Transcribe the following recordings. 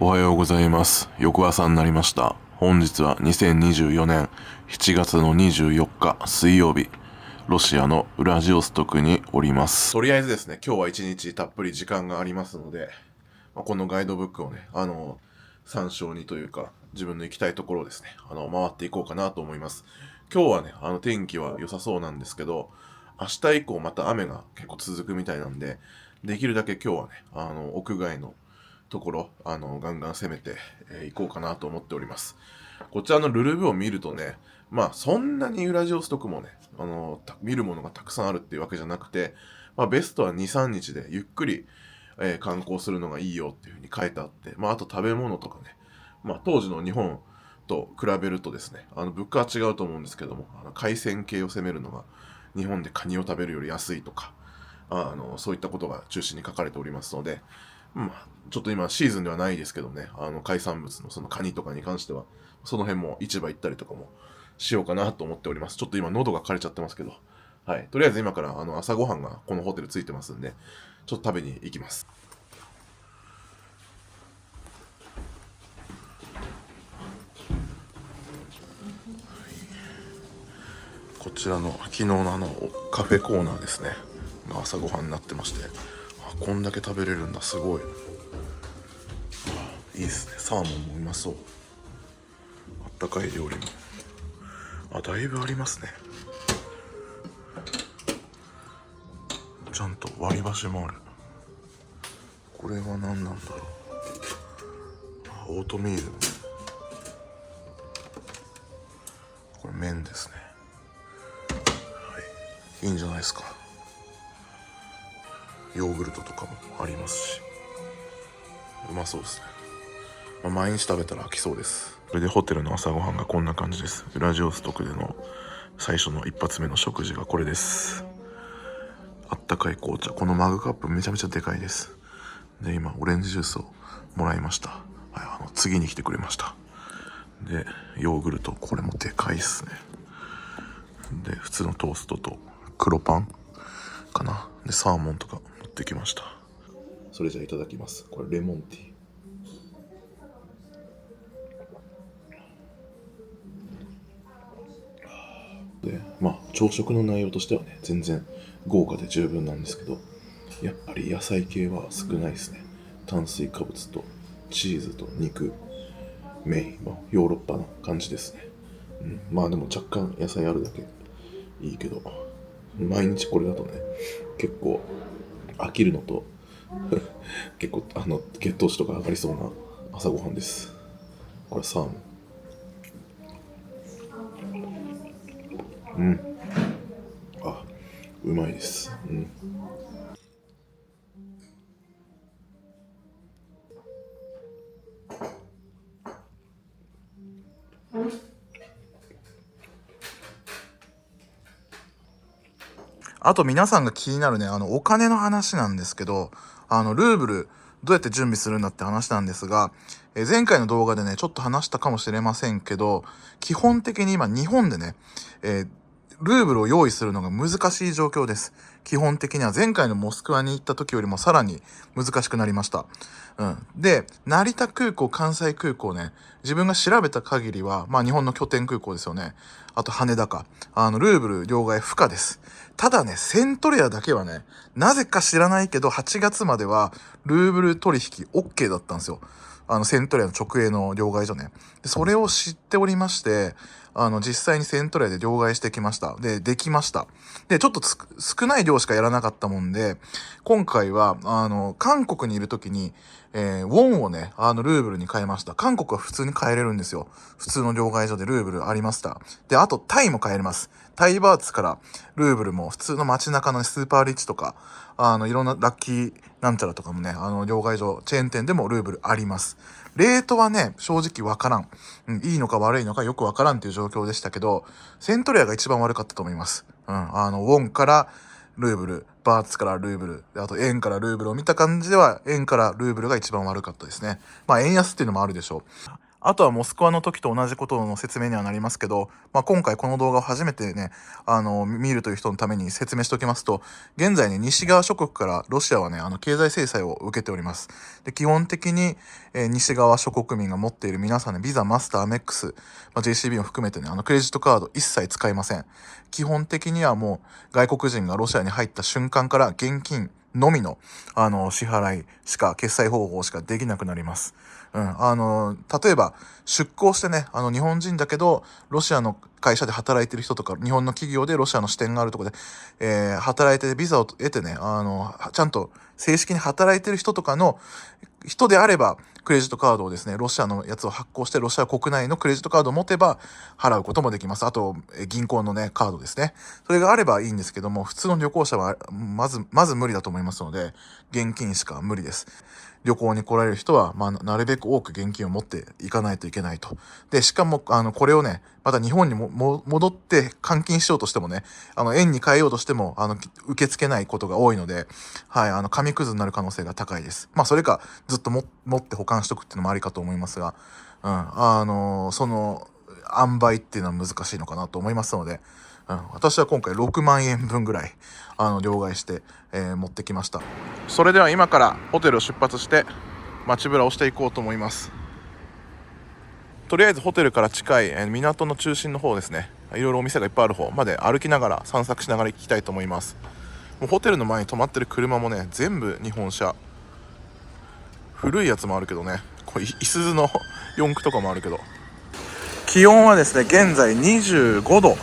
おはようございます。翌朝になりました。本日は2024年7月の24日水曜日、ロシアのウラジオストクにおります。とりあえずですね、今日は一日たっぷり時間がありますので、このガイドブックをね、参照にというか、自分の行きたいところをですね、回っていこうかなと思います。今日はね、天気は良さそうなんですけど、明日以降また雨が結構続くみたいなんで、できるだけ今日はね、屋外のところ、ガンガン攻めていこうかなと思っております。こちらのルルブを見るとね、そんなにウラジオストクもね、見るものがたくさんあるっていうわけじゃなくて、ベストは2、3日でゆっくり、観光するのがいいよっていうふうに書いてあって、あと食べ物とかね、当時の日本と比べるとですね、物価は違うと思うんですけども、海鮮系を攻めるのが、日本でカニを食べるより安いとか、そういったことが中心に書かれておりますので、ちょっと今シーズンではないですけどね、海産物のそのカニとかに関しては、その辺も市場行ったりとかもしようかなと思っております。ちょっと今喉が枯れちゃってますけど、はい。とりあえず今から朝ごはんがこのホテルついてますんで、ちょっと食べに行きます。こちらの昨日のカフェコーナーですね。朝ごはんになってまして、こんだけ食べれるんだ、すごい。いいですね。サーモンもうまそう。あったかい料理も。だいぶありますね。ちゃんと割り箸もある。これは何なんだろう。オートミール。これ麺ですね。はい。いいんじゃないですか。ヨーグルトとかもありますし。うまそうですね。毎日食べたら飽きそうです。それでホテルの朝ごはんがこんな感じです。ウラジオストクでの最初の一発目の食事がこれです。あったかい紅茶。このマグカップめちゃめちゃでかいです。で、今オレンジジュースをもらいました。はい、次に来てくれました。で、ヨーグルト。これもでかいっすね。で、普通のトーストと黒パンかな。で、サーモンとか持ってきました。それじゃあいただきます。これレモンティー。で、朝食の内容としてはね、全然豪華で十分なんですけど、やっぱり野菜系は少ないですね。炭水化物とチーズと肉、メイン、ヨーロッパな感じですね。でも若干野菜あるだけいいけど、毎日これだとね、結構飽きるのと、結構血糖値とか上がりそうな朝ごはんです。これサーモン。うまいです。あと皆さんが気になるね、お金の話なんですけど、ルーブル、どうやって準備するんだって話なんですが、前回の動画でね、ちょっと話したかもしれませんけど、基本的に今日本でね、ルーブルを用意するのが難しい状況です。基本的には前回のモスクワに行った時よりもさらに難しくなりました。で、成田空港、関西空港ね、自分が調べた限りは、日本の拠点空港ですよね。あと羽田か。ルーブル両替不可です。ただね、セントレアだけはね、なぜか知らないけど、8月までは、ルーブル取引 OK だったんですよ。セントレアの直営の両替所ね。でそれを知っておりまして、実際にセントレアで両替してきました。で、できました。で、ちょっと少ない量しかやらなかったもんで、今回は、韓国にいる時に、ウォンをね、ルーブルに変えました。韓国は普通に変えれるんですよ。普通の両替所でルーブルありました。で、あと、タイも変えれます。タイバーツからルーブルも普通の街中の、ね、スーパーリッチとか、いろんなラッキーなんちゃらとかもね、両替所、チェーン店でもルーブルあります。レートはね、正直わからん。いいのか悪いのかよくわからんっていう状況でしたけど、セントレアが一番悪かったと思います。ウォンからルーブル、バーツからルーブル、あと円からルーブルを見た感じでは、円からルーブルが一番悪かったですね。円安っていうのもあるでしょう。あとはモスクワの時と同じことの説明にはなりますけど、今回この動画を初めてね、見るという人のために説明しておきますと、現在ね、西側諸国からロシアはね、経済制裁を受けております。で、基本的に、西側諸国民が持っている皆さんね、ビザ、マスター、アメックス、JCB を含めてね、クレジットカード一切使いません。基本的にはもう、外国人がロシアに入った瞬間から現金のみの、支払いしか、決済方法しかできなくなります。例えば、出向してね、日本人だけど、ロシアの会社で働いてる人とか、日本の企業でロシアの支店があるところで、働いてビザを得てね、ちゃんと正式に働いてる人とかの人であれば、クレジットカードをですね、ロシアのやつを発行して、ロシア国内のクレジットカードを持てば、払うこともできます。あと、銀行のね、カードですね。それがあればいいんですけども、普通の旅行者は、まず無理だと思いますので、現金しか無理です。旅行に来られる人は、なるべく多く現金を持っていかないといけないと。で、しかも、これをね、また日本に戻って換金しようとしてもね、円に変えようとしても、受け付けないことが多いので、はい、紙くずになる可能性が高いです。それか、ずっと持って保管しとくっていうのもありかと思いますが、その、塩梅っていうのは難しいのかなと思いますので、私は今回6万円分ぐらい両替して、持ってきました。それでは今からホテルを出発して街ぶらをしていこうと思います。とりあえずホテルから近い、港の中心の方ですね、いろいろお店がいっぱいある方まで歩きながら散策しながら行きたいと思います。もうホテルの前に止まってる車もね、全部日本車、古いやつもあるけどね、これいすゞの四駆とかもあるけど、気温はですね現在25度、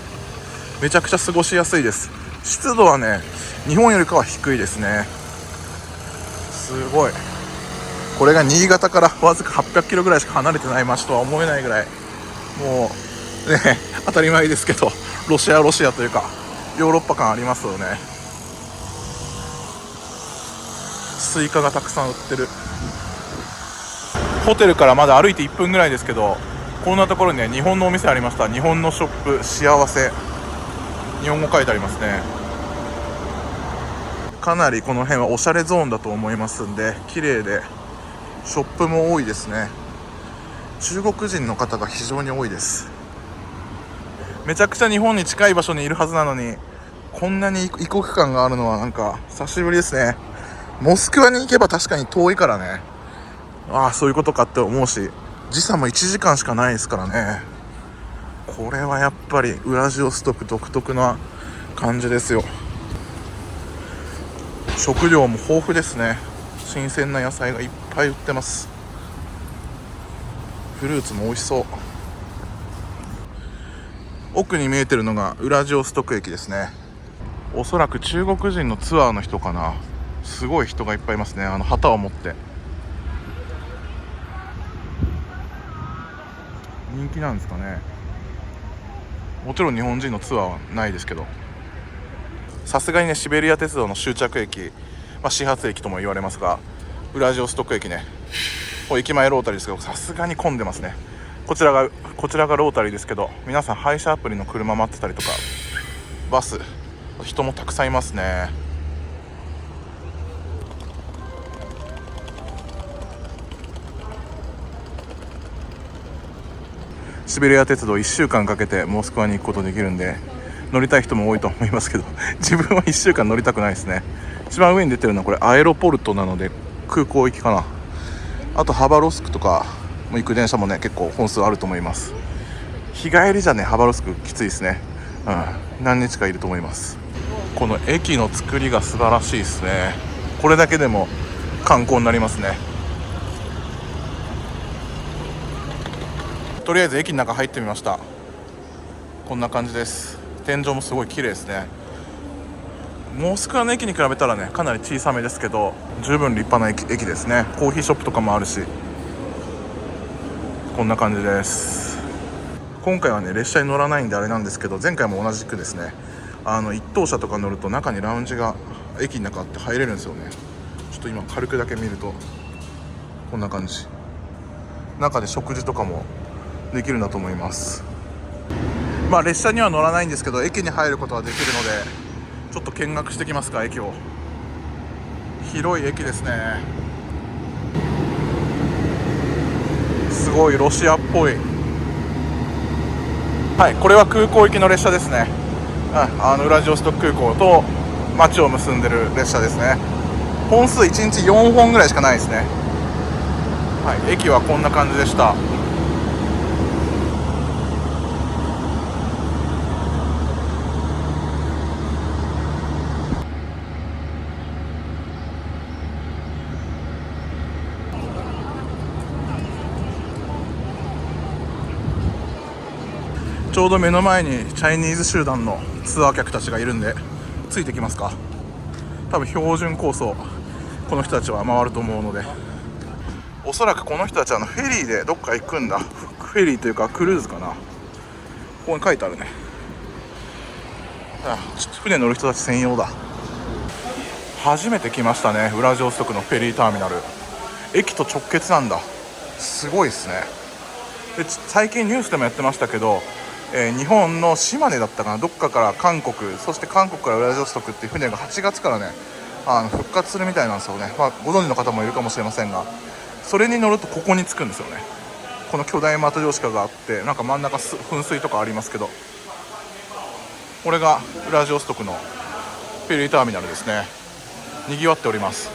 めちゃくちゃ過ごしやすいです。湿度はね日本よりかは低いですね。すごい、これが新潟からわずか800キロぐらいしか離れてない街とは思えないぐらい、もうね当たり前ですけどロシアというかヨーロッパ感ありますよね。スイカがたくさん売ってる。ホテルからまだ歩いて1分ぐらいですけど、こんなところにね日本のお店ありました。日本のショップ幸せ、日本語書いてありますね。かなりこの辺はおしゃれゾーンだと思いますんで、綺麗でショップも多いですね。中国人の方が非常に多いです。めちゃくちゃ日本に近い場所にいるはずなのに、こんなに異国感があるのはなんか久しぶりですね。モスクワに行けば確かに遠いからね、そういうことかって思うし、時差も1時間しかないですからね。これはやっぱりウラジオストク独特な感じですよ。食料も豊富ですね。新鮮な野菜がいっぱい売ってます。フルーツも美味しそう。奥に見えてるのがウラジオストク駅ですね。おそらく中国人のツアーの人かな。すごい人がいっぱいいますね、旗を持って。人気なんですかね。もちろん日本人のツアーはないですけど、さすがにねシベリア鉄道の終着駅、始発駅とも言われますが、ウラジオストク駅ね、駅前ロータリーですけど、さすがに混んでますね。こちらがロータリーですけど、皆さん配車アプリの車待ってたりとか、バス、人もたくさんいますね。シベリア鉄道1週間かけてモスクワに行くことできるんで、乗りたい人も多いと思いますけど自分は1週間乗りたくないですね。一番上に出てるのはこれアエロポルトなので空港行きかな。あとハバロスクとかも行く電車もね結構本数あると思います。日帰りじゃねハバロスクきついですね。何日かいると思います。この駅の作りが素晴らしいですね。これだけでも観光になりますね。とりあえず駅の中入ってみました。こんな感じです。天井もすごい綺麗ですね。モスクワの駅に比べたらねかなり小さめですけど、十分立派な駅ですね。コーヒーショップとかもあるし、こんな感じです。今回はね列車に乗らないんであれなんですけど、前回も同じくですね、一等車とか乗ると中にラウンジが駅の中あって入れるんですよね。ちょっと今軽くだけ見るとこんな感じ。中で食事とかもできるんだと思います。列車には乗らないんですけど駅に入ることはできるので、ちょっと見学してきますか。駅を。広い駅ですね。すすごいロシアっぽい。はい、これは空港行きの列車ですね。ウラジオストク空港と街を結んでる列車ですね。本数1日4本ぐらいしかないですね。はい、駅はこんな感じでした。ちょうど目の前にチャイニーズ集団のツアー客たちがいるんでついてきますか。多分標準コースをこの人たちは回ると思うので、おそらくこの人たちはフェリーでどっか行くんだ。フェリーというかクルーズかな。ここに書いてあるね。ちょっと船乗る人たち専用だ。初めて来ましたね、ウラジオストクのフェリーターミナル。駅と直結なんだ。すごいですね。で最近ニュースでもやってましたけど、日本の島根だったかな、どっかから韓国、そして韓国からウラジオストクっていう船が8月からね復活するみたいなんですよね。ご存知の方もいるかもしれませんが、それに乗るとここに着くんですよね。この巨大マトリョーシカがあって、なんか真ん中噴水とかありますけど、これがウラジオストクのフェリーターミナルですね。にぎわっております。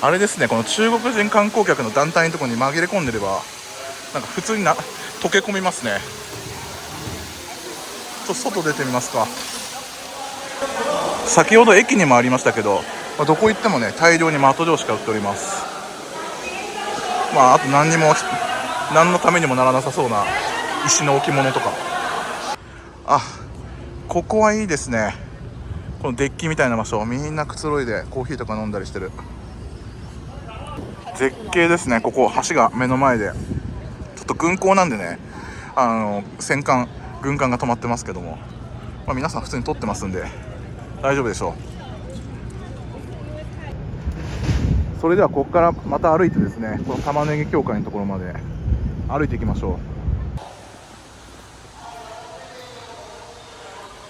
あれですね、この中国人観光客の団体のところに紛れ込んでればなんか普通に溶け込みますね。外出てみますか。先ほど駅にもありましたけど、どこ行ってもね大量にマトリョーシカ売っております。あと何のためにもならなさそうな石の置物とか。ここはいいですね。このデッキみたいな場所、みんなくつろいでコーヒーとか飲んだりしてる。絶景ですね。ここ橋が目の前で、ちょっと軍港なんでね、軍艦が止まってますけども、皆さん普通に撮ってますんで大丈夫でしょう。それではここからまた歩いてですね、この玉ねぎ協会のところまで歩いていきましょう。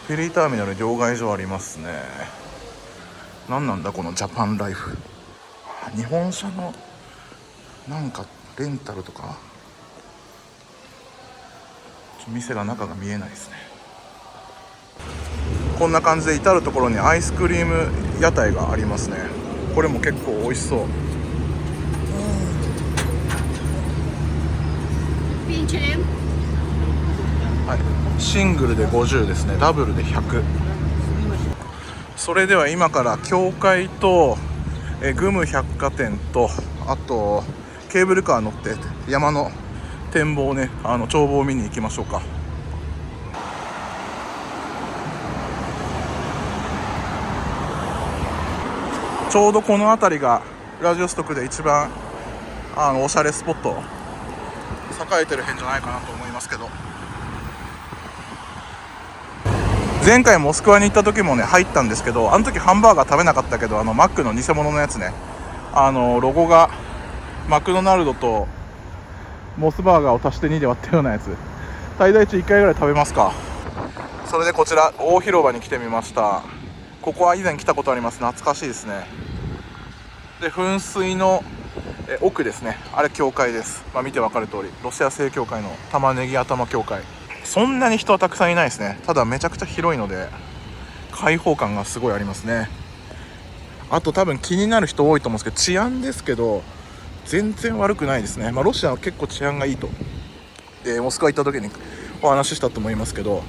フェリーターミナル両替所ありますね。何なんだこのジャパンライフ。日本車のなんかレンタルとか、店が中が見えないですね。こんな感じで至る所にアイスクリーム屋台がありますね。これも結構美味しそう。はい、シングルで50ですね、ダブルで100。それでは今から教会とグム百貨店と、あとケーブルカー乗って山の展望をね、眺望を見に行きましょうか。ちょうどこの辺りがウラジオストクで一番おしゃれスポット、栄えてる辺じゃないかなと思いますけど、前回モスクワに行った時もね入ったんですけど、あの時ハンバーガー食べなかったけど、マックの偽物のやつね、ロゴがマクドナルドとモスバーガーを足して2で割ったようなやつ、最大中1回ぐらい食べますか。それでこちら大広場に来てみました。ここは以前来たことあります。懐かしいですね。で噴水の奥ですね、あれ教会です。見てわかる通りロシア正教会の玉ねぎ頭教会。そんなに人はたくさんいないですね。ただめちゃくちゃ広いので開放感がすごいありますね。あと多分気になる人多いと思うんですけど、治安ですけど全然悪くないですね。ロシアは結構治安がいいと、モスクワ行った時にお話ししたと思いますけど、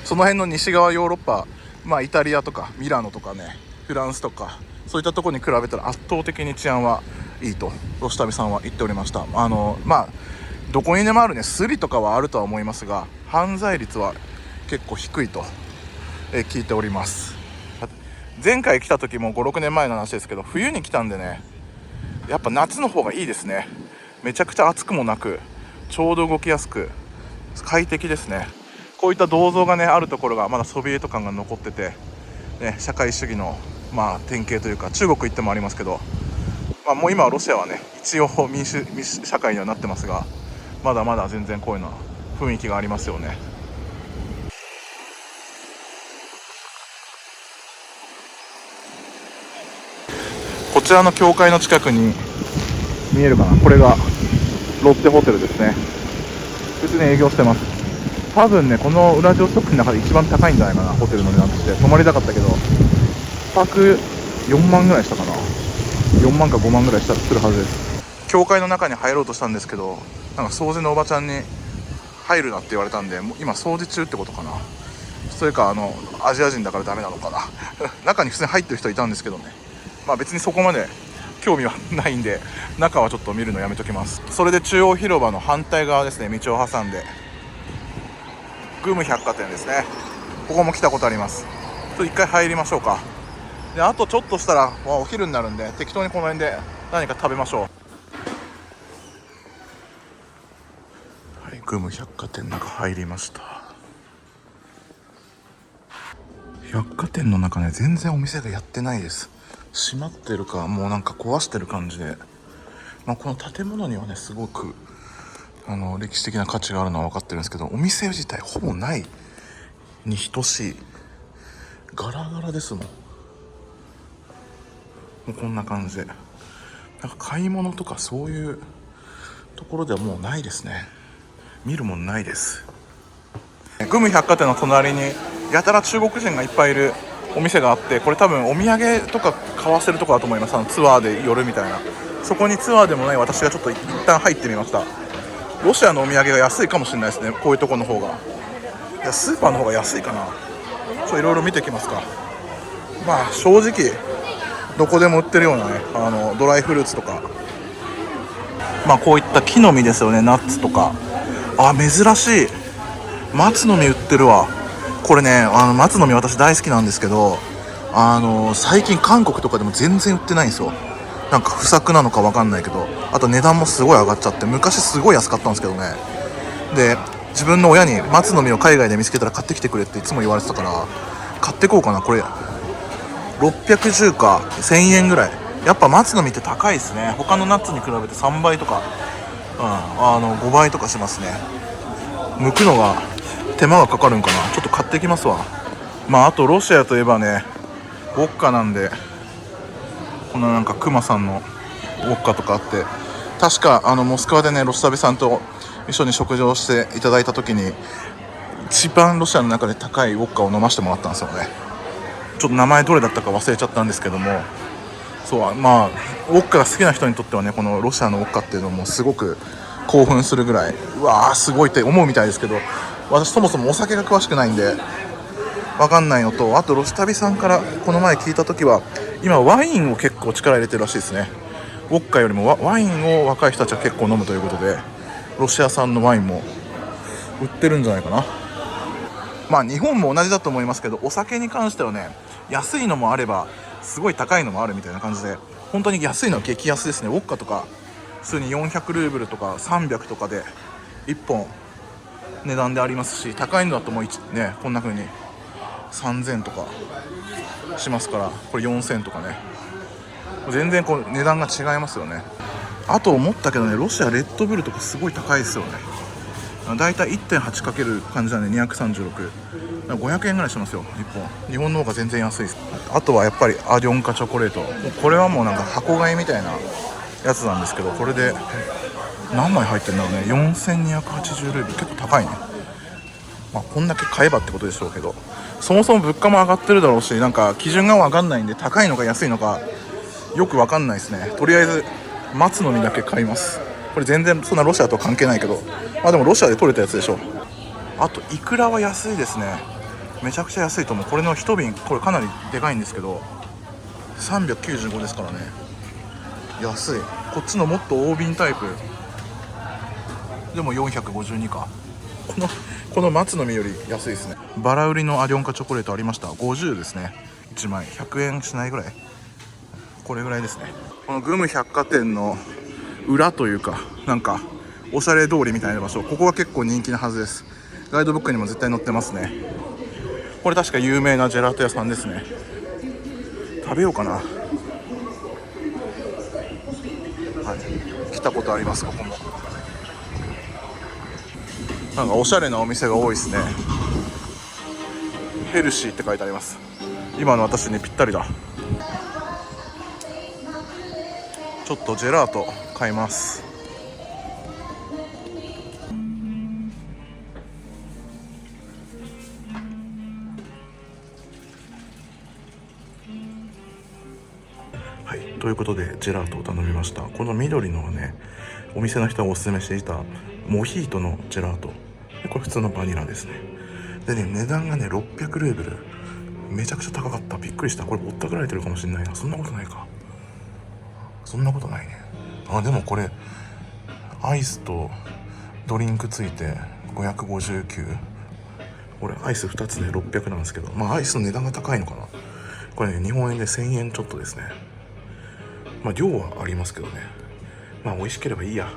その辺の西側ヨーロッパ、イタリアとかミラノとかね、フランスとかそういったところに比べたら圧倒的に治安はいいとロシタビさんは言っておりました。どこにでもあるねスリとかはあるとは思いますが、犯罪率は結構低いと、聞いております。前回来た時も5、6年前の話ですけど、冬に来たんでね、やっぱ夏の方がいいですね。めちゃくちゃ暑くもなく、ちょうど動きやすく快適ですね。こういった銅像がねあるところがまだソビエト感が残ってて、社会主義の典型というか、中国行ってもありますけど、もう今はロシアはね一応民主社会にはなってますが、まだまだ全然こういうの雰囲気がありますよね。こちらの教会の近くに見えるかな、これがロッテホテルですね。普通に営業してます。多分ねこのウラジオストックの中で一番高いんじゃないかな、ホテルの値段として。泊まりたかったけど1泊4万ぐらいしたかな。4万か5万ぐらいするはずです。教会の中に入ろうとしたんですけど、なんか掃除のおばちゃんに入るなって言われたんで、もう今掃除中ってことかな。それかアジア人だからダメなのかな中に普通に入ってる人いたんですけどね、まあ別にそこまで興味はないんで中はちょっと見るのやめときます。それで中央広場の反対側ですね、道を挟んでグム百貨店ですね。ここも来たことあります。ちょっと一回入りましょうか。であとちょっとしたらお昼になるんで、適当にこの辺で何か食べましょう。はい、グム百貨店の中入りました。百貨店の中ね、全然お店がやってないです。閉まってるかもうなんか壊してる感じで、まあ、この建物にはねすごく歴史的な価値があるのは分かってるんですけど、お店自体ほぼないに等しい。ガラガラですもん。もうこんな感じで、なんか買い物とかそういうところではもうないですね。見るもんないです。グム百貨店の隣にやたら中国人がいっぱいいるお店があって、これ多分お土産とか買わせるとこだと思います。ツアーで寄るみたいな。そこにツアーでもない私がちょっと一旦入ってみました。ロシアのお土産が安いかもしれないですね、こういうとこの方が。いやスーパーの方が安いかな。いろいろ見てきますか。まあ正直どこでも売ってるようなねドライフルーツとか、まあこういった木の実ですよね、ナッツとか。あ、珍しい松の実売ってるわ。これね松の実私大好きなんですけど、最近韓国とかでも全然売ってないんですよ。なんか不作なのか分かんないけど、あと値段もすごい上がっちゃって、昔すごい安かったんですけどね。で自分の親に松の実を海外で見つけたら買ってきてくれっていつも言われてたから買ってこうかな。これ610か1000円ぐらい。やっぱ松の実って高いですね。他のナッツに比べて3倍とか、5倍とかしますね。剥くのが手間がかかるんかな。ちょっと買ってきますわ。まああとロシアといえばねウォッカなんで、このなんかクマさんのウォッカとかあって、確かモスクワでねロスタビさんと一緒に食事をしていただいた時に一番ロシアの中で高いウォッカを飲ませてもらったんですよね。ちょっと名前どれだったか忘れちゃったんですけども、そうまあウォッカが好きな人にとってはね、このロシアのウォッカっていうのもすごく興奮するぐらい、うわーすごいって思うみたいですけど、私そもそもお酒が詳しくないんで分かんないのと、あとロスタビさんからこの前聞いた時は今ワインを結構力入れてるらしいですね。ウォッカよりもワインを若い人たちは結構飲むということで、ロシア産のワインも売ってるんじゃないかな。まあ日本も同じだと思いますけど、お酒に関してはね安いのもあればすごい高いのもあるみたいな感じで、本当に安いのは激安ですね。ウォッカとか普通に400ルーブルとか300とかで1本値段でありますし、高いのだともうねこんな風に3000とかしますから、これ4000とかね、全然こう値段が違いますよね。あと思ったけどね、ロシアレッドブルとかすごい高いですよね。だいたい 1.8 かける感じなんで236、500円ぐらいしますよ1本。日本の方が全然安いです。あとはやっぱりアリョンカチョコレート、これはもうなんか箱買いみたいなやつなんですけど、これで何枚入ってるんだろうね。4280ルーブル、結構高いね。まあこんだけ買えばってことでしょうけど、そもそも物価も上がってるだろうし、なんか基準が分かんないんで高いのか安いのかよく分かんないですね。とりあえず松の実だけ買います。これ全然そんなロシアとは関係ないけど、まあでもロシアで取れたやつでしょ。あとイクラは安いですね。めちゃくちゃ安いと思う。これの一瓶、これかなりでかいんですけど395ですからね、安い。こっちのもっと大瓶タイプでも452か。この松の実より安いですね。バラ売りのアリョンカチョコレートありました。50ですね。1枚100円しないぐらい、これぐらいですね。このグム百貨店の裏というか、なんかおしゃれ通りみたいな場所、ここは結構人気なはずです。ガイドブックにも絶対載ってますね。これ確か有名なジェラート屋さんですね。食べようかな。はい、来たことあります。ここもなんかおしゃれなお店が多いですね。ヘルシーって書いてあります。今の私にぴったりだ。ちょっとジェラート買います。ということでジェラートを頼みました。この緑のね、お店の人がおすすめしていたモヒートのジェラートで、これ普通のバニラですね。でね、値段がね600ルーブル、めちゃくちゃ高かった。びっくりした。これぼったくられてるかもしれないな。そんなことないか、そんなことないね。あ、でもこれアイスとドリンクついて559。これアイス2つで600なんですけど、まあアイスの値段が高いのかな。これね、日本円で1000円ちょっとですね。まあ量はありますけどね。まあ美味しければいいや。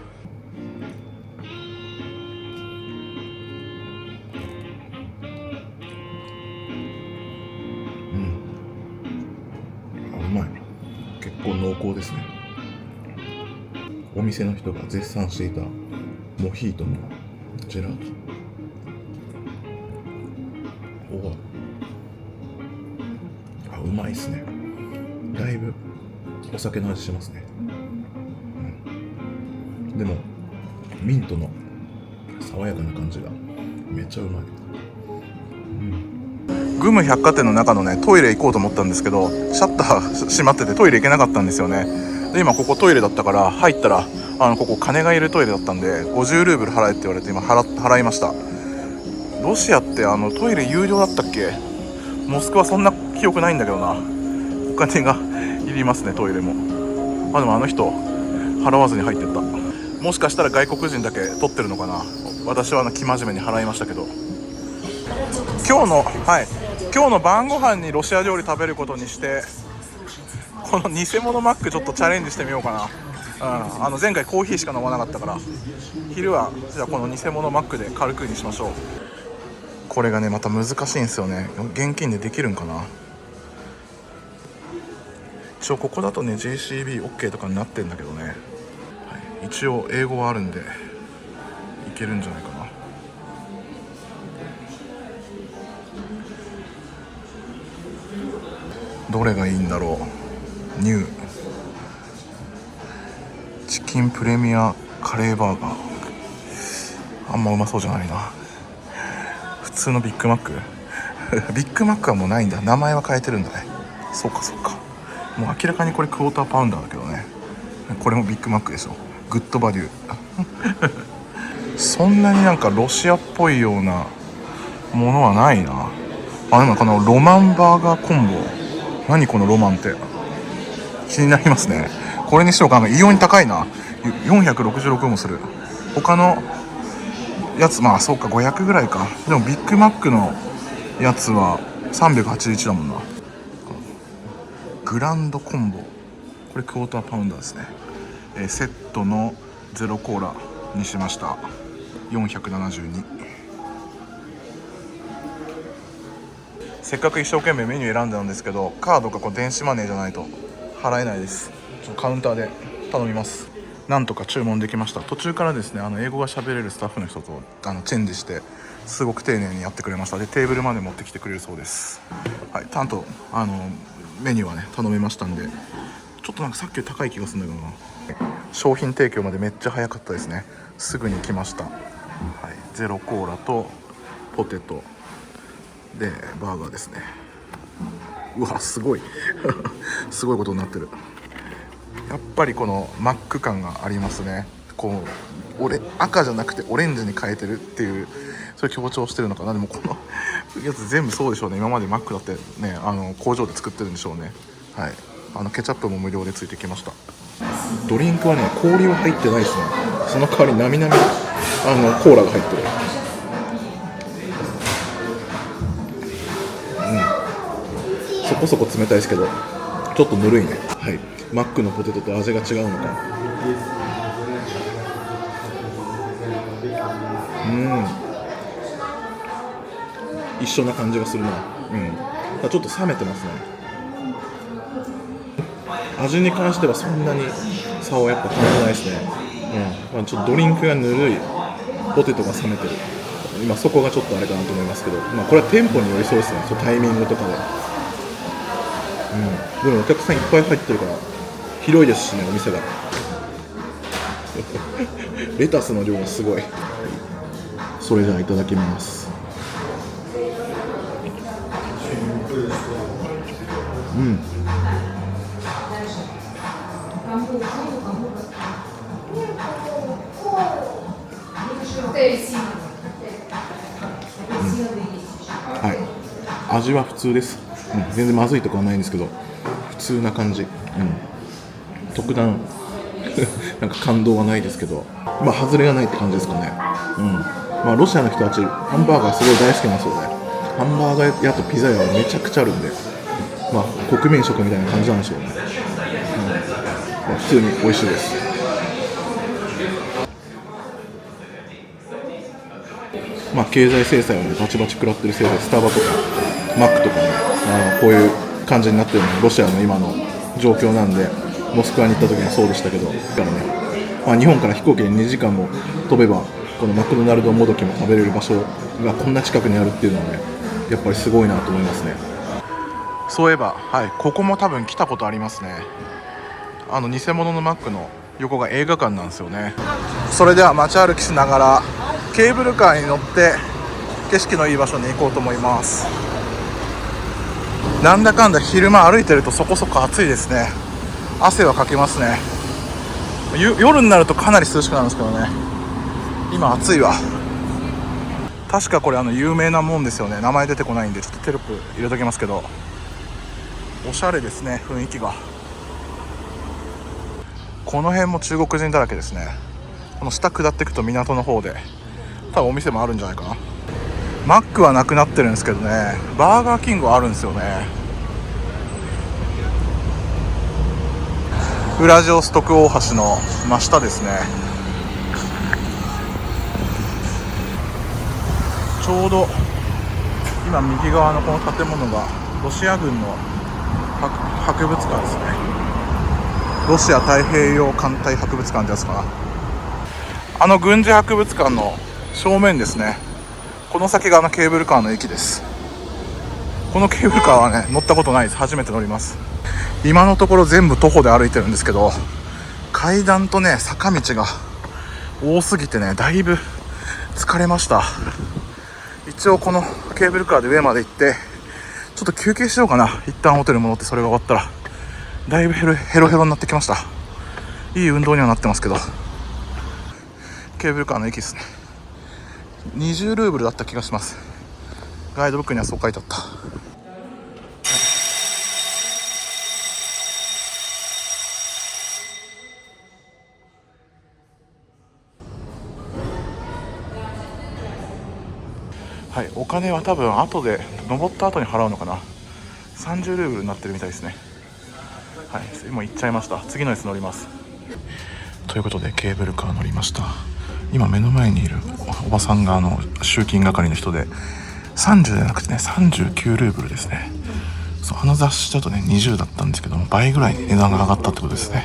うん。あ、うまい。結構濃厚ですね。お店の人が絶賛していたモヒートのジェラート。おお。あ、うまいっすね。だいぶお酒の味しますね。でもミントの爽やかな感じがめっちゃうまい。グム百貨店の中のねトイレ行こうと思ったんですけど、シャッター閉まっててトイレ行けなかったんですよね。で今ここトイレだったから入ったら、ここ金がいるトイレだったんで50ルーブル払えって言われて今払いました。ロシアってトイレ有料だったっけ。モスクワそんな記憶ないんだけどな。お金がいりますねトイレも。でもあの人払わずに入ってった。もしかしたら外国人だけ取ってるのかな。私は生真面目に払いましたけど。今日の晩ご飯にロシア料理食べることにして、この偽物マックちょっとチャレンジしてみようかな。前回コーヒーしか飲まなかったから、昼はじゃあこの偽物マックで軽くにしましょう。これがねまた難しいんですよね。現金でできるんかな。一応ここだとね JCB OK とかになってんだけどね、一応英語はあるんでいけるんじゃないかな。どれがいいんだろう。ニューチキンプレミアカレーバーガー、あんまうまそうじゃないな。普通のビッグマックビッグマックはもうないんだ。名前は変えてるんだね。そうかそうか。もう明らかにこれクォーターパウンダーだけどね。これもビッグマックでしょ。グッドバリューそんなになんかロシアっぽいようなものはないな。でもこのロマンバーガーコンボ、何このロマンって気になりますね。これにしようかな。異様に高いな。466もする。他のやつまあそうか500ぐらいか。でもビッグマックのやつは381だもんな。グランドコンボ、これクォーターパウンダーですね。セットのゼロコーラにしました。472。せっかく一生懸命メニュー選んだんですけど、カードかこう電子マネーじゃないと払えないです。ちょっとカウンターで頼みます。なんとか注文できました。途中からですね英語が喋れるスタッフの人とチェンジしてすごく丁寧にやってくれました。でテーブルまで持ってきてくれるそうです。はい、ちゃんとメニューはね頼めましたんで、ちょっとなんかさっきより高い気がするんだけどな。商品提供までめっちゃ早かったですね。すぐに来ました。はい、ゼロコーラとポテトでバーガーですね。うわすごいすごいことになってる。やっぱりこのマック感がありますね。こう赤じゃなくてオレンジに変えてるっていう、そういう強調してるのかな。でもこのやつ全部そうでしょうね。今までマックだってね工場で作ってるんでしょうね。はい、ケチャップも無料でついてきました。ドリンクはね氷は入ってないですね。その代わりなみなみコーラが入ってる。そこそこ冷たいですけどちょっとぬるいね。はい、マックのポテトと味が違うのか。一緒な感じがするな。ちょっと冷めてますね。味に関してはそんなに差をやっぱ感じないですね。ちょっとドリンクがぬるい、ポテトが冷めてる。今そこがちょっとあれかなと思いますけど、これは店舗によりそうですね。タイミングとかで。でもお客さんいっぱい入ってるから広いですしね、お店がレタスの量がすごい。それじゃあいただきます。はい、味は普通です、全然まずいとかはないんですけど、普通な感じ、特段なんか感動はないですけど、まあ外れがないって感じですかね。まあロシアの人たちハンバーガーすごい大好きなんですよね。ハンバーガー屋とピザ屋はめちゃくちゃあるんで、まあ国民食みたいな感じなんでしょうね。まあ、普通に美味しいです。まあ経済制裁をねバチバチ食らってるせいで、スタバとかマックとかね、こういう感じになってるのはロシアの今の状況なんで、モスクワに行った時もそうでしたけど、だからね、まあ、日本から飛行機で2時間も飛べばこのマクドナルドもどきも食べれる場所がこんな近くにあるっていうのはね、やっぱりすごいなと思いますね。そういえば、はい、ここも多分来たことありますね。偽物のマックの横が映画館なんですよね。それでは街歩きしながらケーブルカーに乗って景色のいい場所に行こうと思います。なんだかんだ昼間歩いてるとそこそこ暑いですね。汗はかけますね。夜になるとかなり涼しくなるんですけどね、今暑いわ。確かこれ有名なもんですよね。名前出てこないんでちょっとテロップ入れときますけど、おしゃれですね、雰囲気が。この辺も中国人だらけですね。この下下っていくと港の方で多分お店もあるんじゃないかな。マックはなくなってるんですけどね、バーガーキングはあるんですよね。ウラジオストク大橋の真下ですね。ちょうど今右側のこの建物がロシア軍の博物館ですね。ロシア太平洋艦隊博物館ってやつかな。軍事博物館の正面ですね。この先がケーブルカーの駅です。このケーブルカーはね乗ったことないです。初めて乗ります。今のところ全部徒歩で歩いてるんですけど、階段とね坂道が多すぎてねだいぶ疲れました。一応このケーブルカーで上まで行ってちょっと休憩しようかな。一旦ホテル戻って、それが終わったらだいぶヘロヘロになってきました。いい運動にはなってますけど。ケーブルカーの駅ですね。20ルーブルだった気がします。ガイドブックにはそう書いてあった。はい、お金は多分後で登った後に払うのかな。30ルーブルになってるみたいですね。はい、もう行っちゃいました。次のやつ乗ります。ということでケーブルカー乗りました。今目の前にいるおばさんが集金係の人で、30じゃなくてね39ルーブルですね。そう、雑誌だとね20だったんですけども、倍ぐらい値段が上がったってことですね。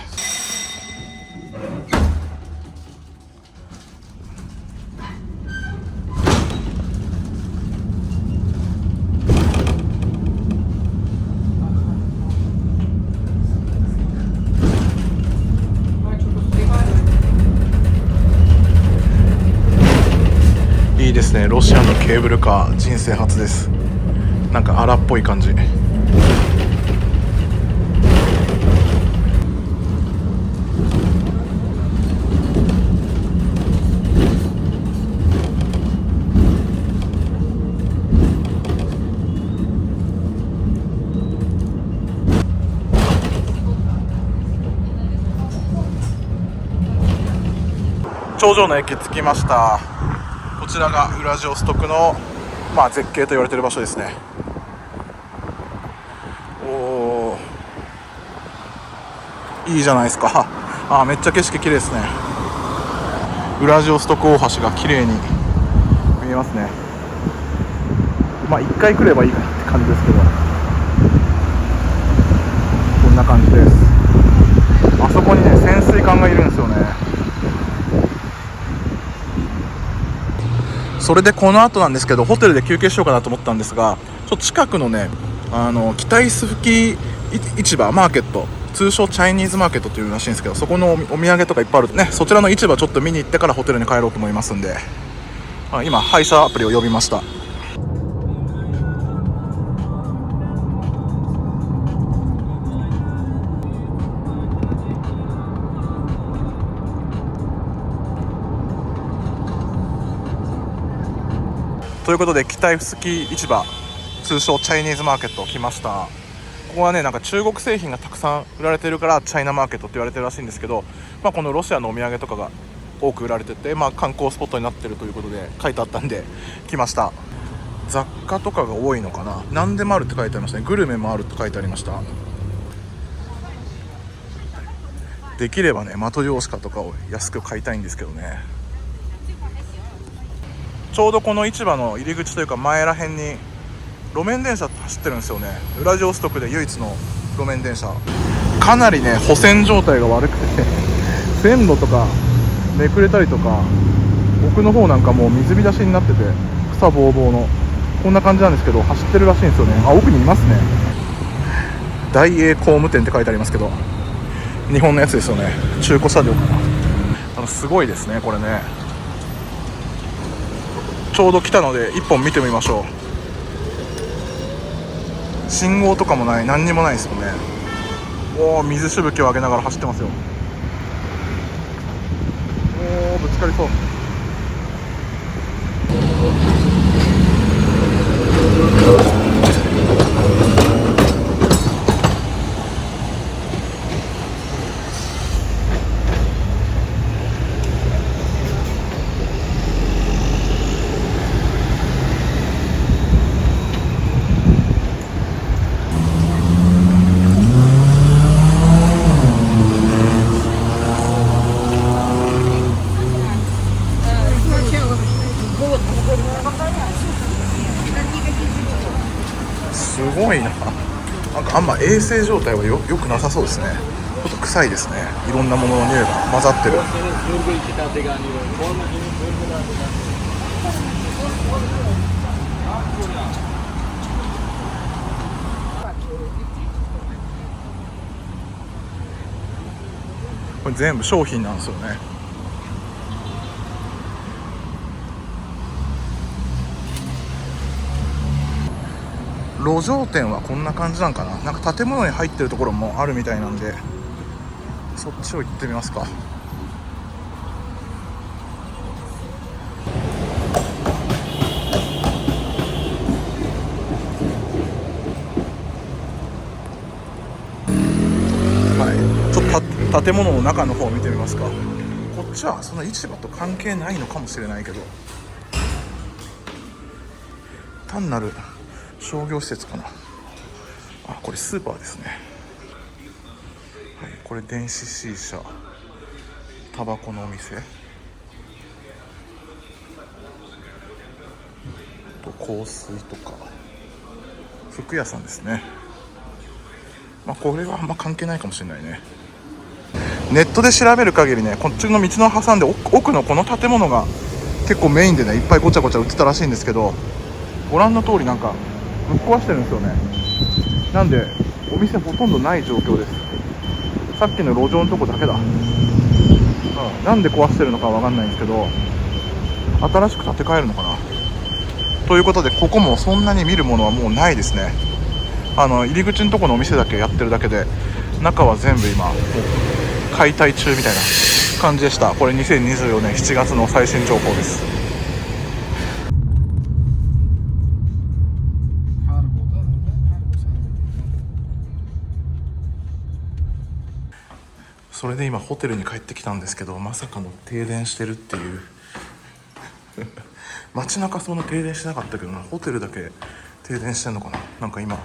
いいですね。ロシアのケーブルカー人生初です。なんか荒っぽい感じ。頂上の駅着きました。こちらがウラジオストクの、絶景と言われている場所ですね。おー、いいじゃないですか。めっちゃ景色綺麗ですね。ウラジオストク大橋が綺麗に見えますね。1回来ればいいかなって感じですけど、こんな感じです。あそこにね潜水艦がいるんですよね。それでこの後なんですけど、ホテルで休憩しようかなと思ったんですが、ちょっと近くのね北イス吹市場マーケット、通称チャイニーズマーケットというらしいんですけど、そこのお土産とかいっぱいあるね。そちらの市場ちょっと見に行ってからホテルに帰ろうと思いますんで、今配車アプリを呼びました。ということで北指宿市場、通称チャイニーズマーケット来ました。ここはね、なんか中国製品がたくさん売られてるからチャイナマーケットって言われてるらしいんですけど、このロシアのお土産とかが多く売られてて、観光スポットになってるということで書いてあったんで来ました。雑貨とかが多いのかな。何でもあるって書いてありましたね。グルメもあるって書いてありました。できればね、マトリョーシカとかを安く買いたいんですけどね。ちょうどこの市場の入り口というか前らへんに路面電車って走ってるんですよね。ウラジオストクで唯一の路面電車。かなりね、保線状態が悪くて線路とかめくれたりとか、奥の方なんかもう水浸しになってて草ぼうぼうのこんな感じなんですけど、走ってるらしいんですよね。奥にいますね。大英工務店って書いてありますけど、日本のやつですよね。中古車両かな。すごいですねこれね。ちょうど来たので一本見てみましょう。信号とかもない、何にもないですよね。おお、水しぶきを上げながら走ってますよ。おお、ぶつかりそう。すごいな。なんかあんま衛生状態はよくなさそうですね。ちょっと臭いですね。いろんなものの匂いが混ざってる。これ全部商品なんですよね。路上店はこんな感じなんかな。なんか建物に入ってるところもあるみたいなんで、そっちを行ってみますか。はい、ちょっと建物の中の方を見てみますか。こっちはその市場と関係ないのかもしれないけど、単なる商業施設かな。あ、これスーパーですね。はい、これ電子 C 社、タバコのお店と香水とか服屋さんですね。これはあんま関係ないかもしれないね。ネットで調べる限りね、こっちの道の挟んで奥のこの建物が結構メインでね、いっぱいごちゃごちゃ売ってたらしいんですけど、ご覧の通りなんかぶっ壊してるんですよね。なんでお店ほとんどない状況です。さっきの路上のとこだけだ。なんで壊してるのかわかんないんですけど、新しく建て替えるのかな。ということで、ここもそんなに見るものはもうないですね。入り口のとこのお店だけやってるだけで、中は全部今もう解体中みたいな感じでした。これ2024年7月の最新情報です。それで今ホテルに帰ってきたんですけど、まさかの停電してるっていう街中そんな停電しなかったけどな、ホテルだけ停電してんのかな。なんか今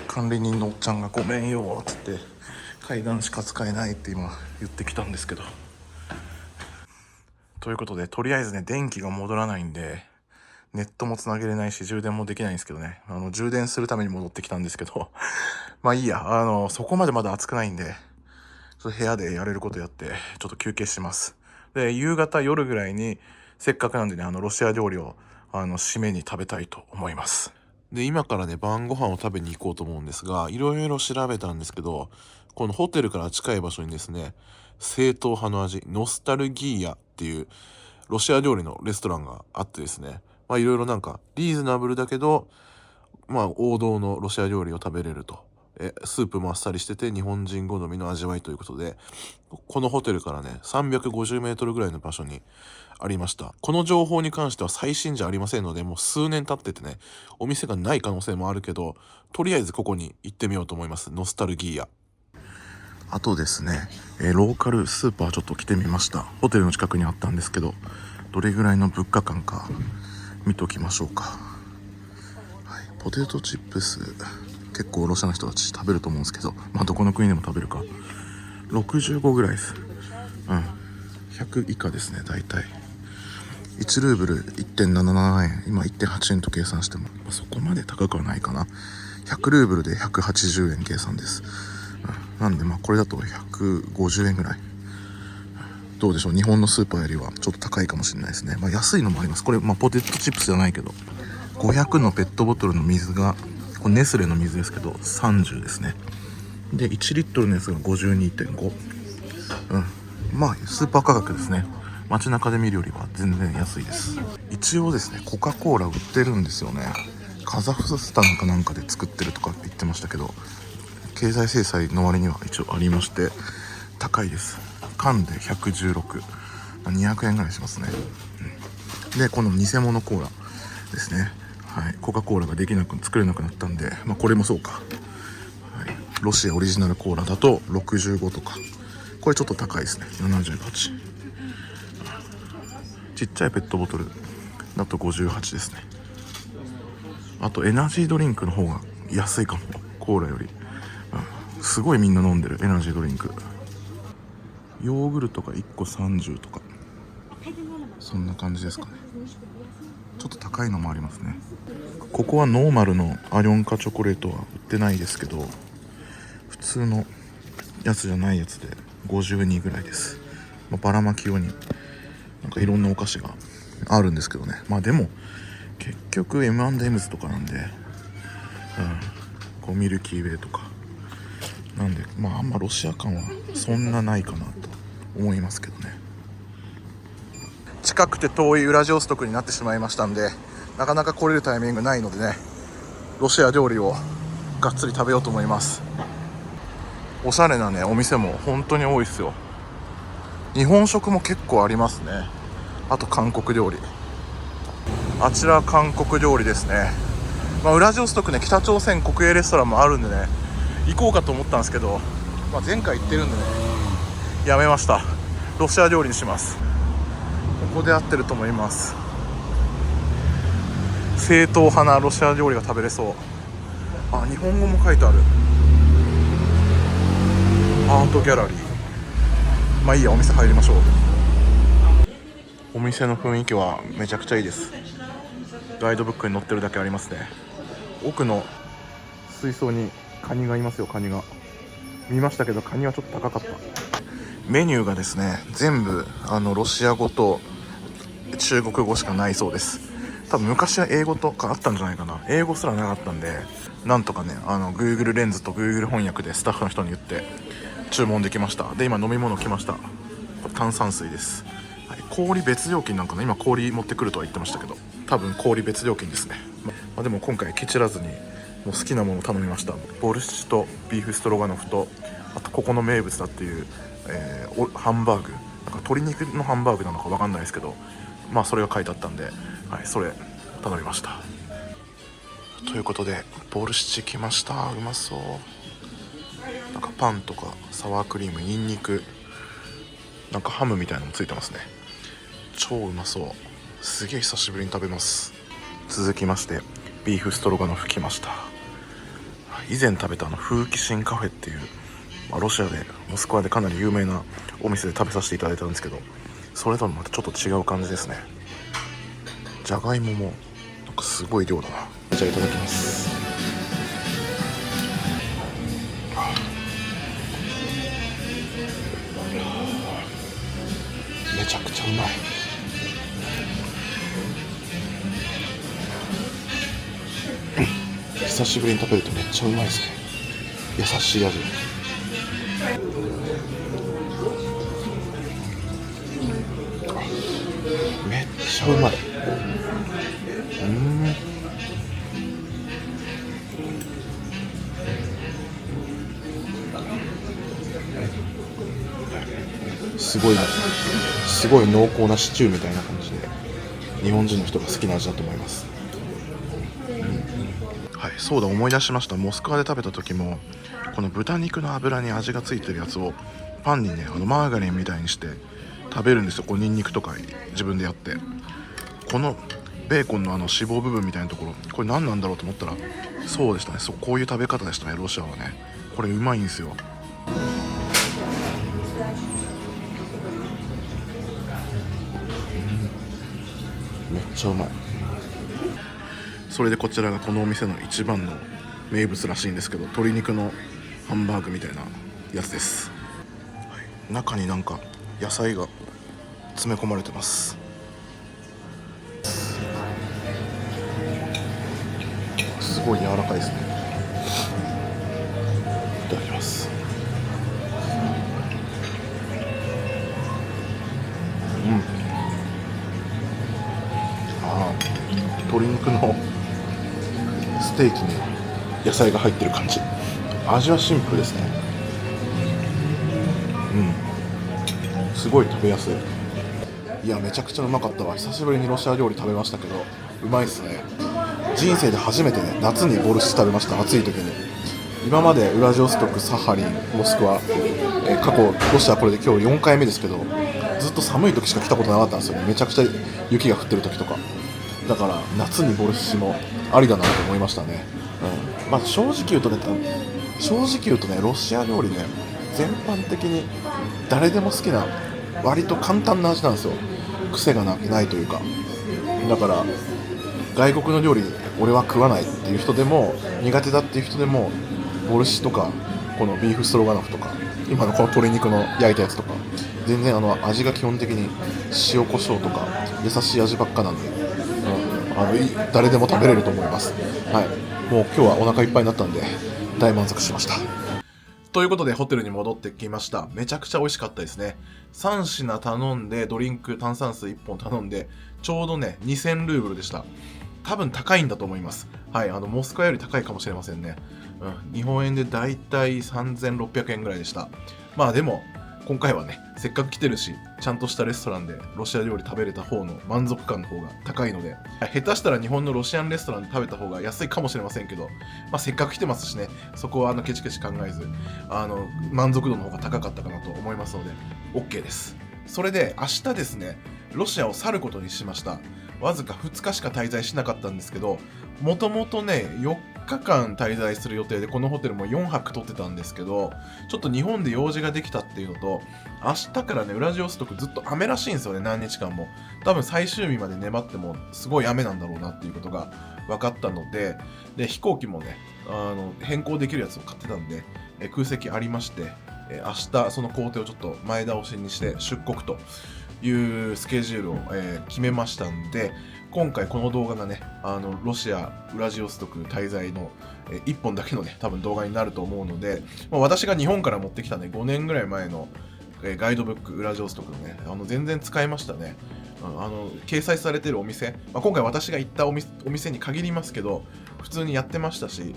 管理人のおっちゃんがごめんよっつって階段しか使えないって今言ってきたんですけど、ということでとりあえずね、電気が戻らないんでネットもつなげれないし充電もできないんですけどね、充電するために戻ってきたんですけどいいや、そこまでまだ暑くないんで、ちょっと部屋でやれることやってちょっと休憩します。で、夕方夜ぐらいにせっかくなんでね、ロシア料理を締めに食べたいと思います。で、今からね、晩ご飯を食べに行こうと思うんですが、いろいろ調べたんですけど、このホテルから近い場所にですね、正統派の味、ノスタルギーヤっていうロシア料理のレストランがあってですね、いろいろなんかリーズナブルだけど、王道のロシア料理を食べれると。スープもあっさりしてて日本人好みの味わいということで、このホテルからね350メートルぐらいの場所にありました。この情報に関しては最新じゃありませんので、もう数年経っててね、お店がない可能性もあるけど、とりあえずここに行ってみようと思います。ノスタルギーヤ。あとですね、ローカルスーパーちょっと来てみました。ホテルの近くにあったんですけど、どれぐらいの物価感か見ておきましょうか。はい、ポテトチップス結構ロシアの人たち食べると思うんですけど、まあどこの国でも食べるか。65ぐらいです。100以下ですね。だいたい1ルーブル 1.77 円、今 1.8 円と計算しても、そこまで高くはないかな。100ルーブルで180円計算です。なんでこれだと150円ぐらい。どうでしょう、日本のスーパーよりはちょっと高いかもしれないですね。安いのもあります。これポテトチップスじゃないけど、500のペットボトルの水が、これネスレの水ですけど30ですね。で1リットルのやつが 52.5。 スーパー価格ですね。街中で見るよりは全然安いです。一応ですね、コカ・コーラ売ってるんですよね。カザフスタンかなんかで作ってるとかって言ってましたけど、経済制裁の割には一応ありまして高いです。缶で116、200円ぐらいしますね。でこの偽物コーラですね。はい、コカ・コーラが作れなくなったんで、これもそうか、はい、ロシアオリジナルコーラだと65とか、これちょっと高いですね。78、ちっちゃいペットボトルだと58ですね。あとエナジードリンクの方が安いかも、コーラより。すごいみんな飲んでるエナジードリンク。ヨーグルトが1個30とか、そんな感じですかね。ちょっと高いのもありますね。ここはノーマルのアリョンカチョコレートは売ってないですけど、普通のやつじゃないやつで52ぐらいです。ばらまき用にいろんなお菓子があるんですけどね。でも結局 M&M's とかなんで、こうミルキーウェイとかなんで、あんまロシア感はそんなないかなと思いますけどね。近くて遠いウラジオストクになってしまいましたんで、なかなか来れるタイミングないのでね、ロシア料理をがっつり食べようと思います。おしゃれなねお店も本当に多いですよ。日本食も結構ありますね。あと韓国料理、あちら韓国料理ですね。ウラジオストクね、北朝鮮国営レストランもあるんでね、行こうかと思ったんですけど、前回行ってるんでね、やめました。ロシア料理にします。ここで合ってると思います。正統派なロシア料理が食べれそう。日本語も書いてある。アートギャラリー。いいや、お店入りましょう。お店の雰囲気はめちゃくちゃいいです。ガイドブックに載ってるだけありますね。奥の水槽にカニがいますよ。カニが見ましたけど、カニはちょっと高かった。メニューがですね、全部ロシア語と中国語しかないそうです。多分昔は英語とかあったんじゃないかな。英語すらなかったんで、なんとかねGoogle レンズと Google 翻訳でスタッフの人に言って注文できました。で今飲み物来ました。炭酸水です。はい、氷別料金なんかな。今氷持ってくるとは言ってましたけど、多分氷別料金ですね。でも今回ケチらずにもう好きなものを頼みました。ボルシチとビーフストロガノフと、あとここの名物だっていう、ハンバーグ、鶏肉のハンバーグなのか分かんないですけど、それが書いてあったんで、それ頼みました。ということでボルシチ来ました。うまそう。パンとかサワークリーム、ニンニク、ハムみたいなのもついてますね。超うまそう。すげえ久しぶりに食べます。続きましてビーフストロガノフ来ました。以前食べた風紀新カフェっていう、ロシアでモスクワでかなり有名なお店で食べさせていただいたんですけど、それともまたちょっと違う感じですね。じゃがいももすごい量だな。じゃあいただきます。めちゃくちゃうまい。久しぶりに食べるとめっちゃうまいですね。優しい味。めっちゃうまい。すごい濃厚なシチューみたいな感じで日本人の人が好きな味だと思います。はい、そうだ、思い出しました。モスクワで食べた時もこの豚肉の脂に味がついてるやつをパンにねマーガリンみたいにして食べるんですよ。こうニンニクとか自分でやって、このベーコンの脂肪部分みたいなところ、これ何なんだろうと思ったらそうでしたね。こういう食べ方でしたね、ロシアはね。これうまいんですよ。めっちゃうまい。それでこちらがこのお店の一番の名物らしいんですけど、鶏肉のハンバーグみたいなやつです。中になんか野菜が詰め込まれてます。すごい柔らかいですね。いただきます。鶏肉のステーキに野菜が入ってる感じ。味はシンプルですね。すごい食べやすい。いや、めちゃくちゃうまかったわ。久しぶりにロシア料理食べましたけどうまいっすね。人生で初めてね、夏にボルシチ食べました。暑い時に。今までウラジオストク、サハリン、モスクワ、過去ロシアこれで今日4回目ですけど、ずっと寒い時しか来たことなかったんですよね。めちゃくちゃ雪が降ってる時とかだから、夏にボルシチもありだなと思いましたね。まあ正直言うとね、ロシア料理ね、全般的に誰でも好きな割と簡単な味なんですよ。癖がないというか。だから外国の料理俺は食わないっていう人でも、苦手だっていう人でもボルシチとかこのビーフストロガノフとか今のこの鶏肉の焼いたやつとか、全然味が基本的に塩コショウとか優しい味ばっかなんで、誰でも食べれると思います。はい、もう今日はお腹いっぱいになったんで大満足しました。ということでホテルに戻ってきました。めちゃくちゃ美味しかったですね。3品頼んでドリンク炭酸水1本頼んでちょうどね2000ルーブルでした。多分高いんだと思います。はい、モスクワより高いかもしれませんね。日本円でだいたい3600円ぐらいでした。まあでも今回はね、せっかく来てるしちゃんとしたレストランでロシア料理食べれた方の満足感の方が高いので、下手したら日本のロシアンレストランで食べた方が安いかもしれませんけど、せっかく来てますしね、そこはケチケチ考えず満足度の方が高かったかなと思いますので OK です。それで明日ですね、ロシアを去ることにしました。わずか2日しか滞在しなかったんですけど、もともとね4日間滞在する予定でこのホテルも4泊取ってたんですけど、ちょっと日本で用事ができたっていうのと、明日からねウラジオストクずっと雨らしいんですよね。何日間も多分最終日まで粘ってもすごい雨なんだろうなっていうことが分かったので、飛行機もね変更できるやつを買ってたんで、空席ありまして、明日その工程をちょっと前倒しにして出国というスケジュールを、決めましたんで、今回この動画がねロシアウラジオストク滞在の、1本だけのね多分動画になると思うので、私が日本から持ってきたね5年ぐらい前の、ガイドブックウラジオストクのね全然使えましたね。掲載されてるお店、今回私が行ったお店に限りますけど普通にやってましたし、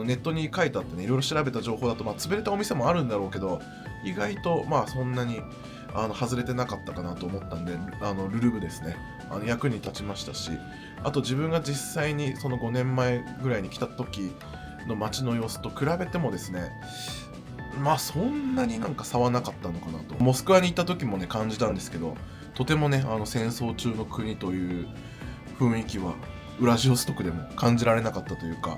ネットに書いてあってね、いろいろ調べた情報だと潰れたお店もあるんだろうけど、意外とそんなに外れてなかったかなと思ったんで、ルルブですね役に立ちましたし、あと自分が実際にその5年前ぐらいに来た時の街の様子と比べてもですね、そんなに差はなかったのかなと。モスクワに行った時もね感じたんですけど、とてもね戦争中の国という雰囲気はウラジオストクでも感じられなかったというか、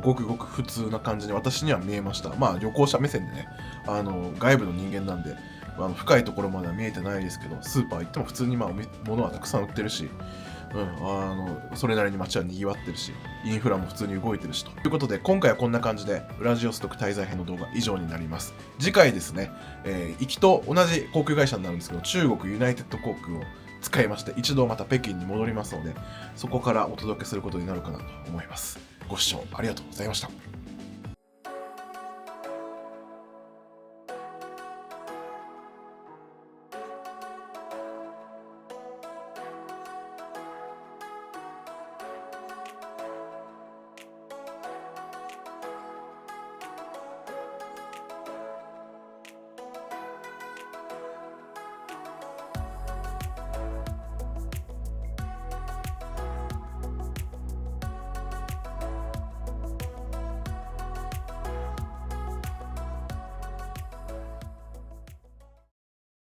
ごくごく普通な感じに私には見えました。旅行者目線でね外部の人間なんで深いところまでは見えてないですけど、スーパー行っても普通に物はたくさん売ってるし、それなりに街は賑わってるし、インフラも普通に動いてるしということで、今回はこんな感じでウラジオストク滞在編の動画以上になります。次回ですね、行きと同じ航空会社になるんですけど、中国ユナイテッド航空を使いまして一度また北京に戻りますので、そこからお届けすることになるかなと思います。ご視聴ありがとうございました。